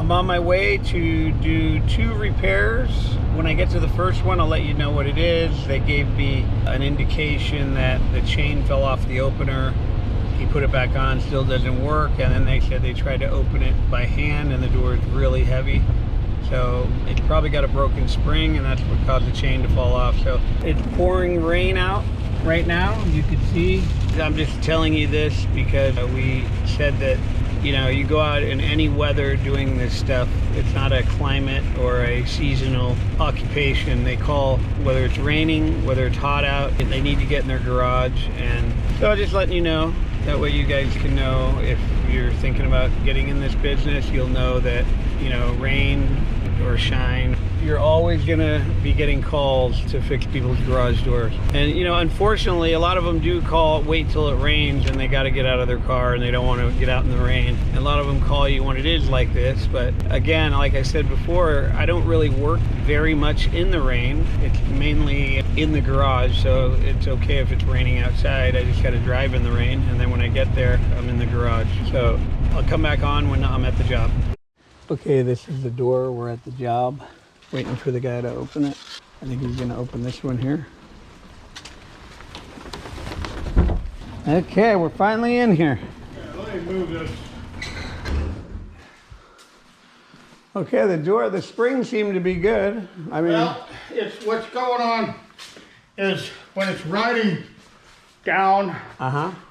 I'm on my way to do 2 repairs. When I get to the first one, I'll let you know what it is. They gave me an indication that the chain fell off the opener. He put it back on, still doesn't work. And then they said they tried to open it by hand and the door is really heavy. So it's probably got a broken spring and that's what caused the chain to fall off. So it's pouring rain out right now. You can see, I'm just telling you this because we said that, you know, you go out in any weather doing this stuff. It's not a climate or a seasonal occupation. They call, whether it's raining, whether it's hot out, they need to get in their garage. And so I'm just letting you know, that way you guys can know if you're thinking about getting in this business, you'll know that, you know, rain or shine, you're always gonna be getting calls to fix people's garage doors. And you know, unfortunately, a lot of them do call, wait till it rains and they got to get out of their car and they don't want to get out in the rain. And a lot of them call you when it is like this. But again, like I said before, I don't really work very much in the rain. It's mainly in the garage, so it's okay if it's raining outside. I just got to drive in the rain, and then when I get there, I'm in the garage. So I'll come back on when I'm at the job. Okay, this is the door. We're at the job, waiting for the guy to open it. I think he's gonna open this one here. Okay, we're finally in here. Yeah, let me move this. Okay, the door, the springs seem to be good. I mean, well, it's what's going on is when it's riding down,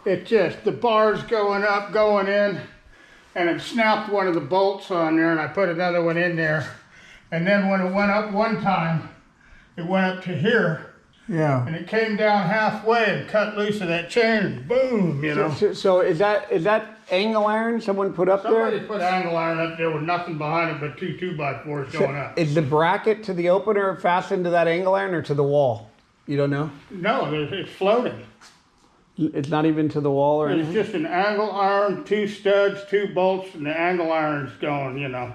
it just, the bar's going up, going in, and it snapped one of the bolts on there, and I put another one in there. And then when it went up one time, it went up to here. Yeah. And it came down halfway and cut loose of that chain, and boom, you know. So is that angle iron someone put up there? Somebody put angle iron up there with nothing behind it but 2 2x4s going up. Is the bracket to the opener fastened to that angle iron or to the wall? You don't know? No, it's floating. It's not even to the wall or anything? It's just an angle iron, 2 studs, 2 bolts, and the angle iron's going, you know.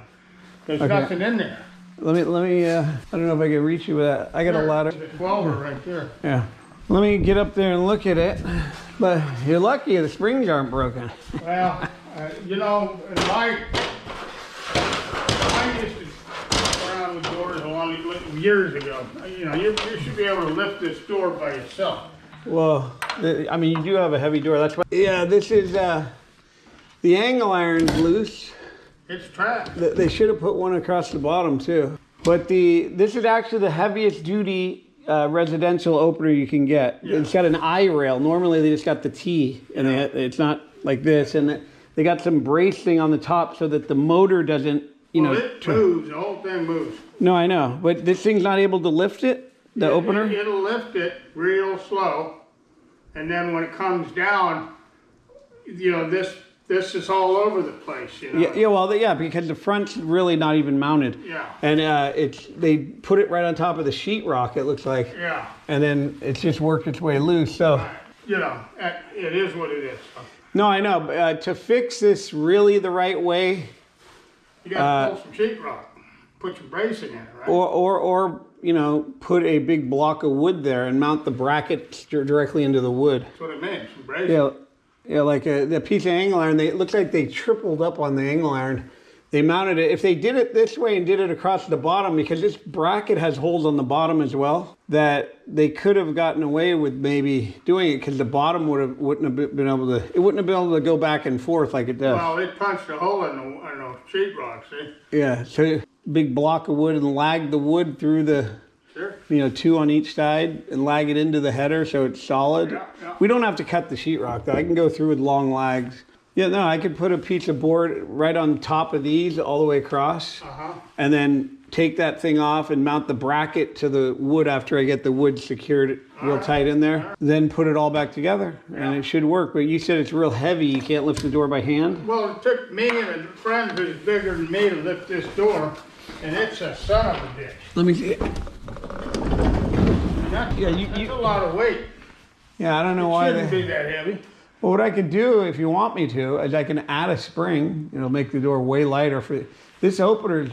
There's nothing in there. Let me, I don't know if I can reach you with that. I got a ladder. The 12er right there. Yeah. Let me get up there and look at it. But you're lucky the springs aren't broken. Well, you know, I used to walk around with doors years ago. You know, you should be able to lift this door by yourself. Well, I mean, you do have a heavy door. That's why. Yeah, this is, the angle iron's loose. It's trapped. They should have put one across the bottom too. But this is actually the heaviest duty residential opener you can get. Yeah. It's got an I rail. Normally they just got the T, and it's not like this. And they got some bracing on the top so that the motor doesn't, you know. It moves. The whole thing moves. No, I know, but this thing's not able to lift it. The opener? It'll lift it real slow, and then when it comes down, you know, this is all over the place, you know? Yeah, because the front's really not even mounted. Yeah. And they put it right on top of the sheetrock, it looks like. Yeah. And then it's just worked its way loose, so. You know, it is what it is. No, I know, to fix this really the right way. You gotta pull some sheetrock, put some bracing in it, right? Or you know, put a big block of wood there and mount the bracket directly into the wood. That's what it means, some bracing. Yeah, like a piece of angle iron. It looks like they tripled up on the angle iron. They mounted it. If they did it this way and did it across the bottom, because this bracket has holes on the bottom as well, that they could have gotten away with maybe doing it because the bottom wouldn't have been able to go back and forth like it does. Well, it punched a hole in the sheetrock, see? Yeah, so big block of wood and lag the wood through the, sure, you know, 2 on each side and lag it into the header so it's solid. Yeah. We don't have to cut the sheetrock though. I can go through with long lags. Yeah, no, I could put a piece of board right on top of these all the way across, and then take that thing off and mount the bracket to the wood after I get the wood secured real tight in there. Then put it all back together, and it should work. But you said it's real heavy. You can't lift the door by hand? Well, it took me and a friend who's bigger than me to lift this door, and it's a son of a bitch. Let me see it. That's a lot of weight. Yeah, I don't know why. It shouldn't be that heavy. Well, what I could do, if you want me to, is I can add a spring. It'll make the door way lighter. For this opener,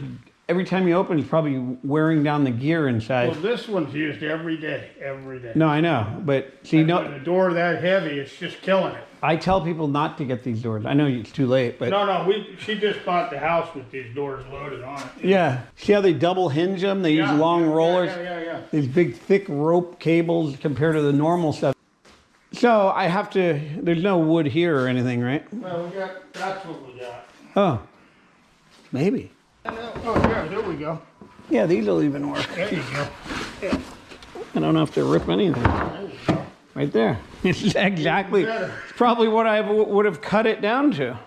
every time you open, it's probably wearing down the gear inside. Well, this one's used every day. No, I know, but see, when the door that heavy, it's just killing it. I tell people not to get these doors. I know it's too late, but No, she just bought the house with these doors loaded on it. yeah. See how they double hinge them? They use long rollers. Yeah. These big thick rope cables compared to the normal stuff. So I have to, there's no wood here or anything, right? Well, that's what we got. Oh, maybe. Oh, yeah, there we go. Yeah, these will even work. There you go. Yeah. I don't have to rip anything. There you go. Right there. It's exactly, it's probably what I would have cut it down to.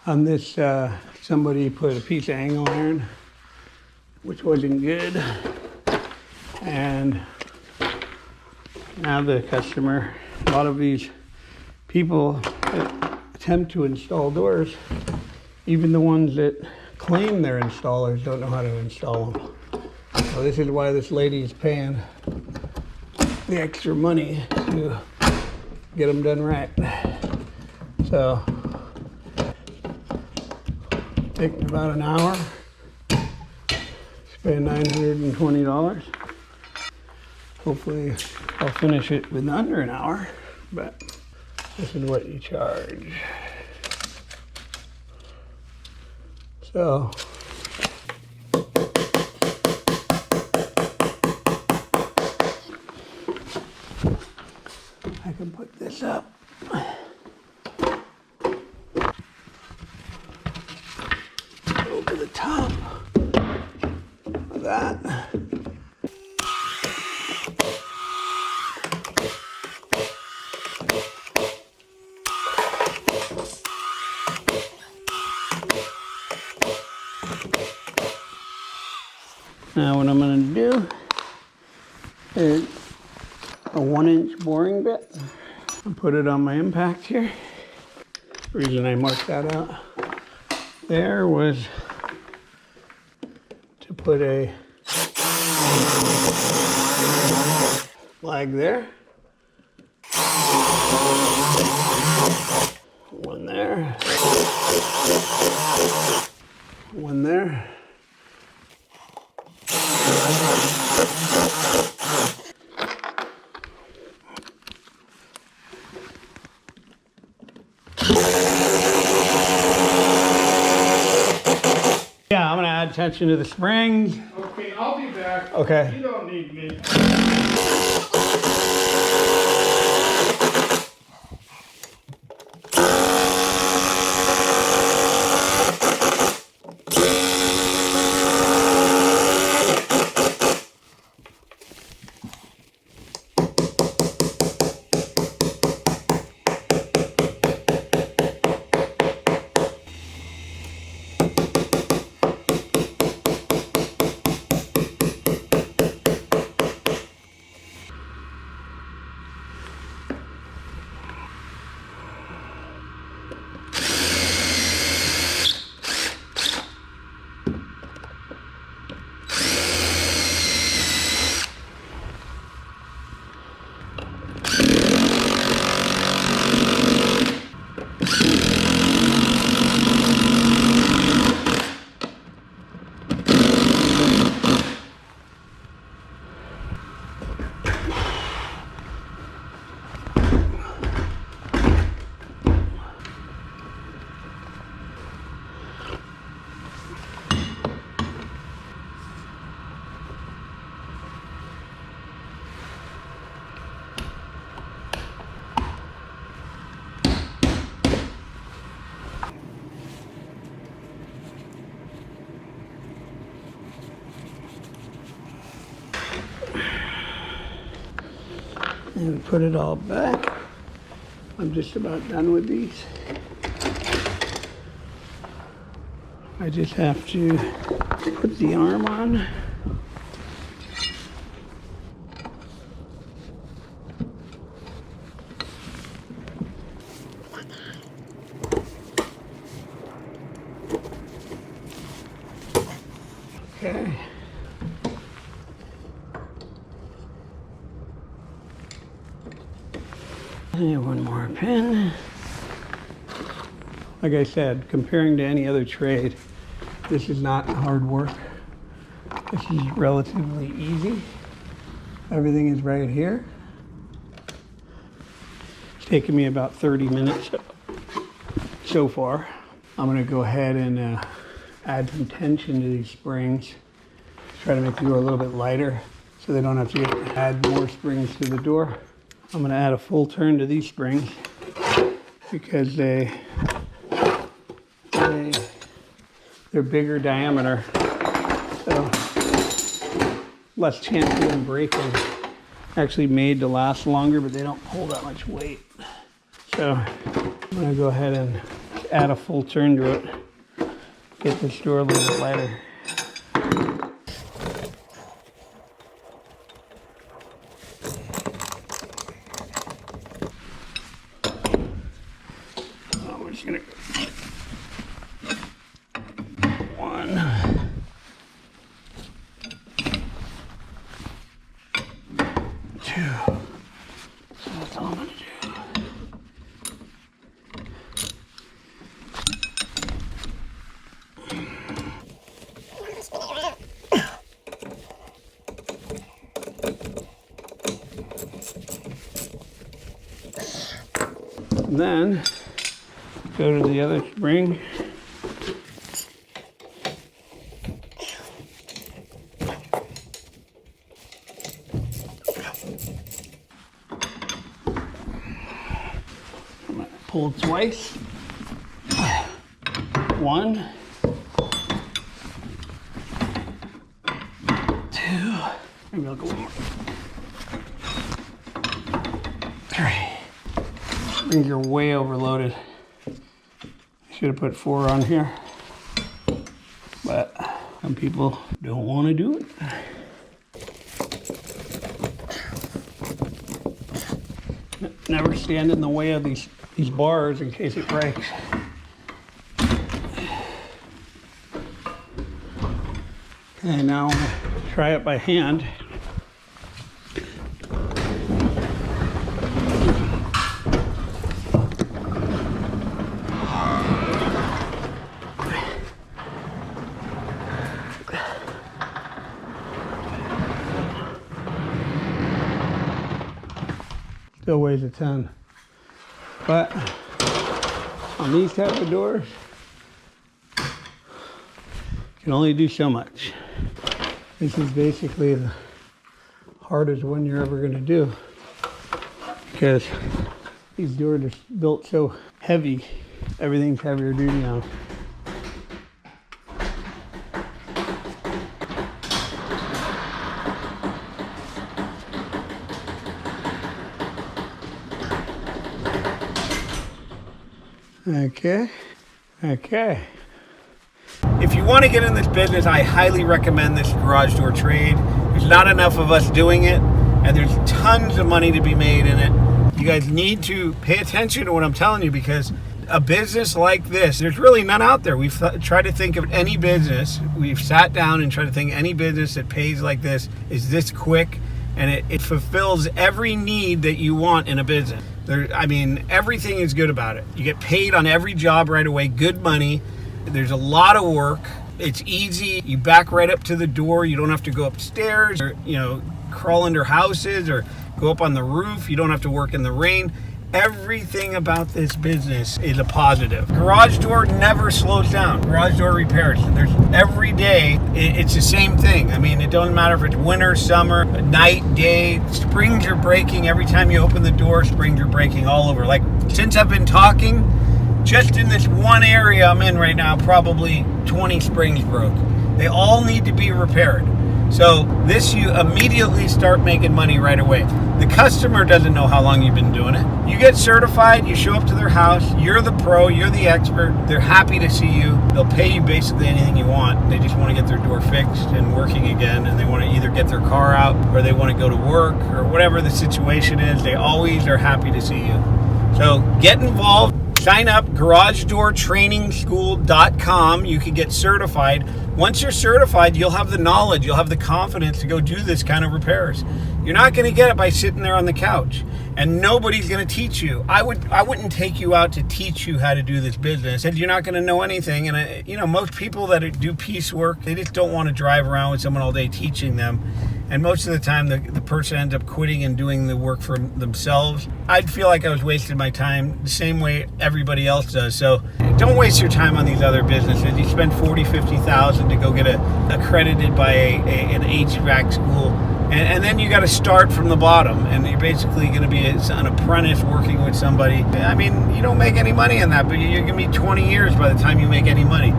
On this, somebody put a piece of angle iron, which wasn't good. And now the customer, a lot of these people that attempt to install doors, even the ones that claim they're installers, don't know how to install them. So this is why this lady is paying the extra money to get them done right. So, take about an hour, spend $920. Hopefully I'll finish it within under an hour, but this is what you charge. So, I can put this up. Over the top of that. Now what I'm going to do is a 1-inch boring bit and put it on my impact here. The reason I marked that out there was to put a flag there, one there, one there. Yeah, I'm gonna add tension to the springs. Okay, I'll be back. Okay. You don't need me. And put it all back. I'm just about done with these. I just have to put the arm on. Okay. And one more pin. Like I said, comparing to any other trade, this is not hard work. This is relatively easy. Everything is right here. It's taken me about 30 minutes so far. I'm gonna go ahead and add some tension to these springs. Try to make the door a little bit lighter so they don't have to add more springs to the door. I'm gonna add a full turn to these springs because they're bigger diameter, so less chance of them breaking. Actually made to last longer, but they don't hold that much weight. So I'm gonna go ahead and add a full turn to it. Get this door a little bit lighter. Oh, we're just gonna go 1, 2. So that's all I'm gonna do. And then go to the other spring. I'm gonna pull twice. 1, 2, maybe I'll go 1 more. 3. Springs are way overloaded. Should have put 4 on here, but some people don't want to do it. Never stand in the way of these bars in case it breaks. Okay, now I'm gonna try it by hand. Still weighs a ton, but on these type of doors, you can only do so much. This is basically the hardest one you're ever going to do because these doors are built so heavy. Everything's heavier duty now. Okay. If you want to get in this business, I highly recommend this garage door trade. There's not enough of us doing it, and there's tons of money to be made in it. You guys need to pay attention to what I'm telling you, because a business like this, there's really none out there. We've tried to think of any business. We've sat down and tried to think any business that pays like this, is this quick, and it fulfills every need that you want in a business. Everything is good about it. You get paid on every job right away, good money. There's a lot of work. It's easy. You back right up to the door. You don't have to go upstairs or, crawl under houses or go up on the roof. You don't have to work in the rain. Everything about this business is a positive. Garage door never slows down. Garage door repairs. There's every day, it's the same thing. It doesn't matter if it's winter, summer, night, day. Springs are breaking every time you open the door. Springs are breaking all over. Like, since I've been talking, just in this one area I'm in right now, probably 20 springs broke. They all need to be repaired. So this, you immediately start making money right away. The customer doesn't know how long you've been doing it. You get certified, you show up to their house, you're the pro, you're the expert, they're happy to see you. They'll pay you basically anything you want. They just want to get their door fixed and working again, and they want to either get their car out or they want to go to work or whatever the situation is. They always are happy to see you. So get involved. Sign up, garagedoortrainingschool.com. You can get certified. Once you're certified, you'll have the knowledge, you'll have the confidence to go do this kind of repairs. You're not going to get it by sitting there on the couch, and nobody's going to teach you. I wouldn't take you out to teach you how to do this business, and you're not going to know anything. And most people that do piecework, they just don't want to drive around with someone all day teaching them. And most of the time, the person ends up quitting and doing the work for themselves. I'd feel like I was wasting my time the same way everybody else does. So don't waste your time on these other businesses. You spend $40,000, $50,000 to go get accredited by an HVAC school. And then you got to start from the bottom. And you're basically going to be an apprentice working with somebody. I mean, you don't make any money on that, but you're going to be 20 years by the time you make any money.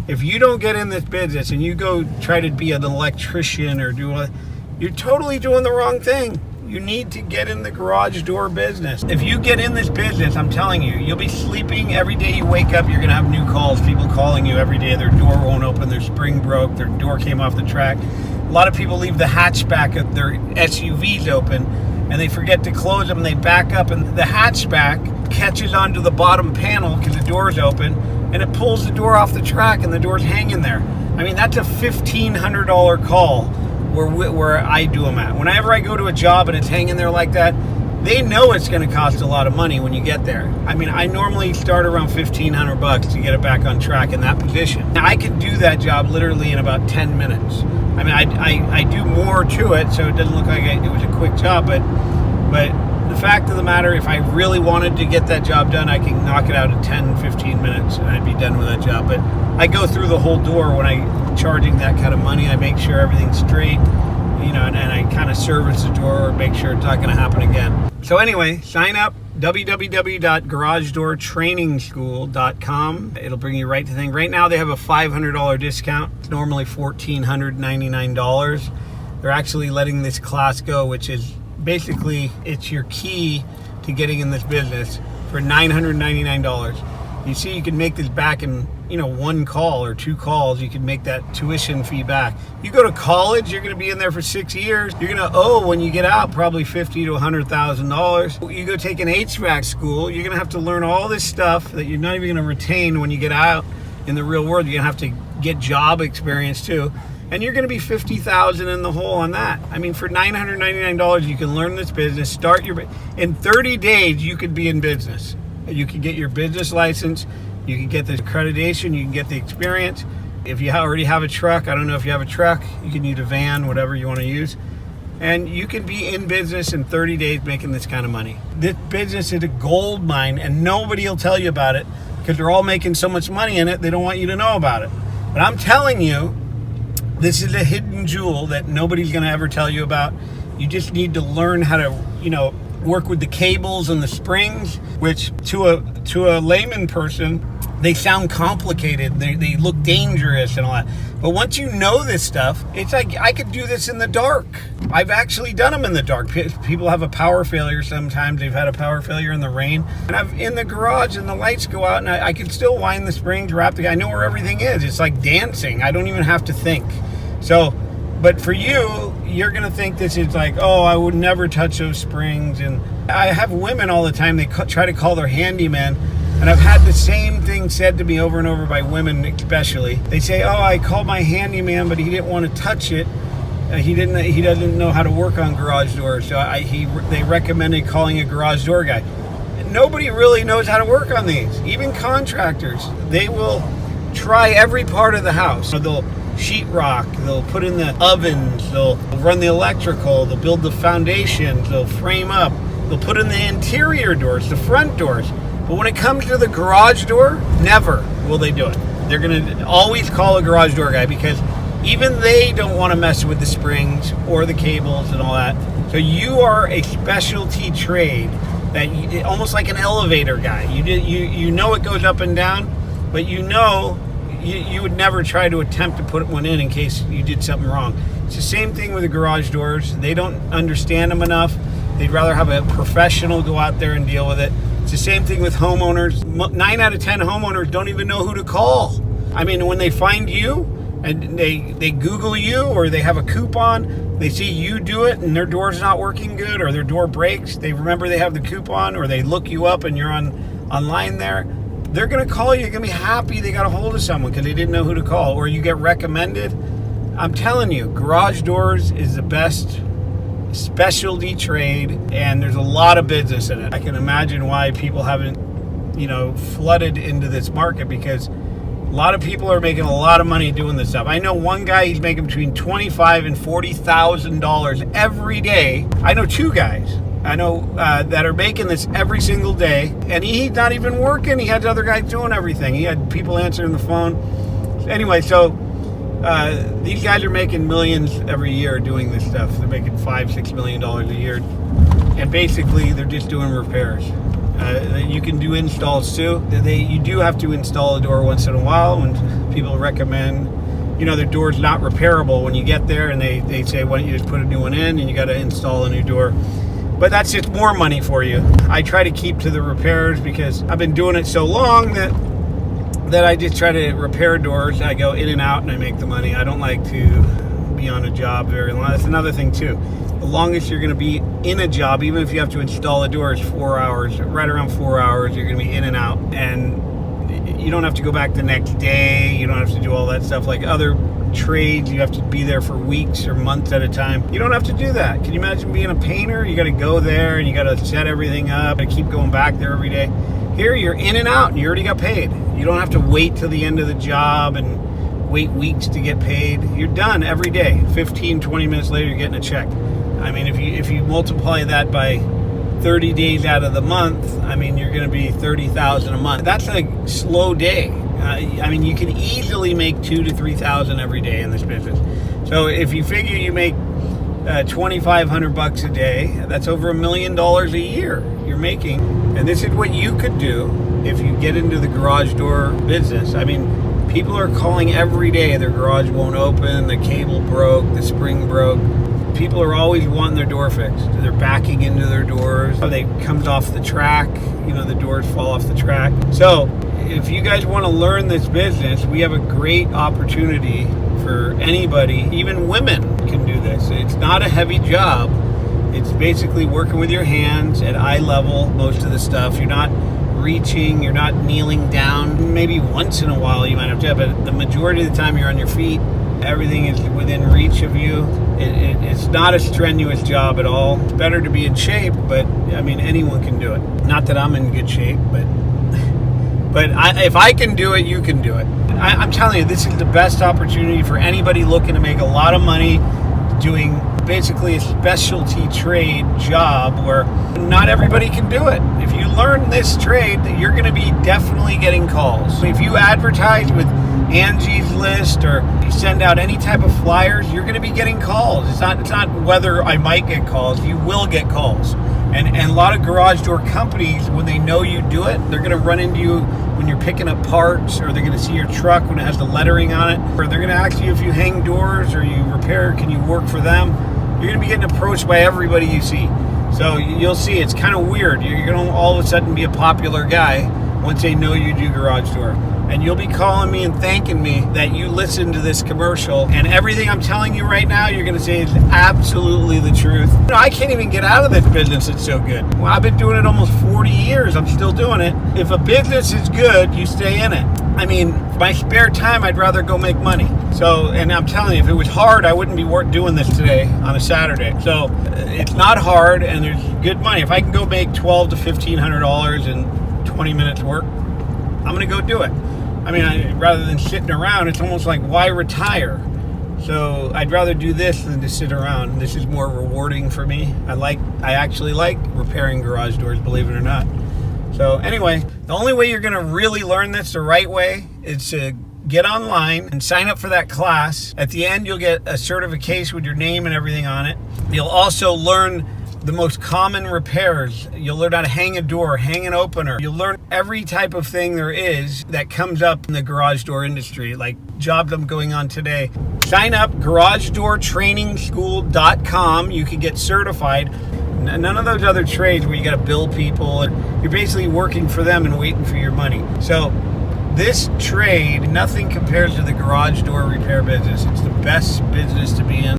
If you don't get in this business and you go try to be an electrician or you're totally doing the wrong thing. You need to get in the garage door business. If you get in this business, I'm telling you, you'll be sleeping every day you wake up. You're going to have new calls, people calling you every day. Their door won't open, their spring broke, their door came off the track. A lot of people leave the hatchback of their SUVs open and they forget to close them and they back up and the hatchback catches onto the bottom panel because the door's open and it pulls the door off the track and the door's hanging there. I mean, that's a $1,500 call where I do them at. Whenever I go to a job and it's hanging there like that, they know it's going to cost a lot of money when you get there. I mean, I normally start around $1,500 to get it back on track in that position. Now, I could do that job literally in about 10 minutes. I mean, I do more to it, so it doesn't look like it was a quick job, but the fact of the matter, if I really wanted to get that job done, I can knock it out in 10, 15 minutes and I'd be done with that job. But I go through the whole door when I'm charging that kind of money. I make sure everything's straight, and I kind of service the door or make sure it's not going to happen again. So anyway, sign up, www.garagedoortrainingschool.com. It'll bring you right to the thing. Right now they have a $500 discount. It's normally $1,499. They're actually letting this class go, which is basically, it's your key to getting in this business for $999. You see, you can make this back in, one call or two calls. You can make that tuition fee back. You go to college, you're going to be in there for 6 years. You're going to owe, when you get out, probably $50,000 to $100,000. You go take an HVAC school, you're going to have to learn all this stuff that you're not even going to retain when you get out in the real world. You're going to have to get job experience too. And you're going to be $50,000 in the hole on that. I mean, for $999, you can learn this business. In 30 days, you could be in business. You can get your business license. You can get the accreditation. You can get the experience. If you already have a truck, I don't know if you have a truck, you can use a van, whatever you want to use. And you can be in business in 30 days making this kind of money. This business is a gold mine, and nobody will tell you about it because they're all making so much money in it, they don't want you to know about it. But I'm telling you, this is a hidden jewel that nobody's going to ever tell you about. You just need to learn how to, work with the cables and the springs, which to a layman person, they sound complicated. They look dangerous and all that. But once you know this stuff, it's like I could do this in the dark. I've actually done them in the dark. People have a power failure sometimes. They've had a power failure in the rain. And I'm in the garage and the lights go out and I can still wind the springs, I know where everything is. It's like dancing. I don't even have to think. So, but for you, you're going to think this is like, oh, I would never touch those springs. And I have women all the time, they try to call their handyman. And I've had the same thing said to me over and over by women especially. They say, oh, I called my handyman, but he didn't want to touch it. He doesn't know how to work on garage doors. So they recommended calling a garage door guy. Nobody really knows how to work on these. Even contractors, they will try every part of the house. So they'll sheetrock, they'll put in the ovens, they'll run the electrical, they'll build the foundations, they'll frame up, they'll put in the interior doors, the front doors. But when it comes to the garage door, never will they do it. They're going to always call a garage door guy because even they don't want to mess with the springs or the cables and all that. So you are a specialty trade, almost like an elevator guy. You know it goes up and down, but you would never try to attempt to put one in case you did something wrong. It's the same thing with the garage doors. They don't understand them enough. They'd rather have a professional go out there and deal with it. It's the same thing with homeowners. 9 out of 10 homeowners don't even know who to call. I mean, when they find you and they Google you, or they have a coupon, they see you do it and their door's not working good, or their door breaks, they remember they have the coupon, or they look you up and you're online there, they're going to call you. You're going to be happy they got a hold of someone because they didn't know who to call, or you get recommended. I'm telling you, garage doors is the best specialty trade, and there's a lot of business in it. I can imagine why people haven't, flooded into this market, because a lot of people are making a lot of money doing this stuff. I know one guy, he's making between $25,000 and $40,000 every day. I know two guys that are making this every single day, and he's not even working. He had other guys doing everything. He had people answering the phone. Anyway, so these guys are making millions every year doing this stuff. They're making $5-6 million a year, and basically they're just doing repairs. You can do installs too. You do have to install a door once in a while when people recommend, their door's not repairable when you get there, and they say, why don't you just put a new one in, and you got to install a new door. But that's just more money for you. I try to keep to the repairs because I've been doing it so long that I just try to repair doors. I go in and out and I make the money. I don't like to be on a job very long. That's another thing too. The longest you're going to be in a job, even if you have to install a door, is 4 hours. Right around 4 hours, you're going to be in and out. And you don't have to go back the next day. You don't have to do all that stuff like other trades. You have to be there for weeks or months at a time. You don't have to do that. Can you imagine being a painter? You got to go there and you got to set everything up and keep going back there every day. Here, you're in and out and you already got paid. You don't have to wait till the end of the job and wait weeks to get paid. You're done every day. 15, 20 minutes later, you're getting a check. I mean, if you multiply that by 30 days out of the month, I mean, you're going to be $30,000 a month. That's a slow day. I mean, you can easily make $2,000 to $3,000 every day in this business. So if you figure you make $2,500 a day, that's over $1 million a year you're making. And this is what you could do if you get into the garage door business. I mean, people are calling every day. Their garage won't open, the cable broke, the spring broke. People are always wanting their door fixed. They're backing into their doors. They comes off the track. The doors fall off the track. So if you guys want to learn this business, we have a great opportunity for anybody. Even women can do this. It's not a heavy job. It's basically working with your hands at eye level, most of the stuff. You're not reaching, you're not kneeling down. Maybe once in a while you might have to, but the majority of the time you're on your feet. Everything is within reach of you. It's not a strenuous job at all. It's better to be in shape, but I mean, anyone can do it. Not that I'm in good shape, but if I can do it, you can do it. I'm telling you, this is the best opportunity for anybody looking to make a lot of money doing basically a specialty trade job where not everybody can do it. If you learn this trade, you're going to be definitely getting calls. If you advertise with Angie's List or you send out any type of flyers, you're going to be getting calls. It's not whether I might get calls. You will get calls. And a lot of garage door companies, when they know you do it, they're going to run into you when you're picking up parts, or they're going to see your truck when it has the lettering on it, or they're going to ask you if you hang doors or you repair, can you work for them? You're going to be getting approached by everybody you see. So you'll see it's kind of weird. You're going to all of a sudden be a popular guy once they know you do garage door. And you'll be calling me and thanking me that you listened to this commercial. And everything I'm telling you right now, you're going to say is absolutely the truth. I can't even get out of this business. It's so good. Well, I've been doing it almost 40 years. I'm still doing it. If a business is good, you stay in it. I mean, my spare time, I'd rather go make money. So, and I'm telling you, if it was hard, I wouldn't be doing this today on a Saturday. So it's not hard, and there's good money. If I can go make $1,200 to $1,500 in 20 minutes work, I'm going to go do it. I mean, rather than sitting around, it's almost like, why retire? So I'd rather do this than to sit around. This is more rewarding for me. I actually like repairing garage doors, believe it or not. So anyway, the only way you're going to really learn this the right way is to get online and sign up for that class. At the end, you'll get a certification with your name and everything on it. You'll also learn the most common repairs. You'll learn how to hang a door, hang an opener. You'll learn every type of thing there is that comes up in the garage door industry, like jobs I'm going on today. Sign up, garagedoortrainingschool.com. You can get certified. None of those other trades where you got to bill people and you're basically working for them and waiting for your money. So this trade, nothing compares to the garage door repair business. It's the best business to be in.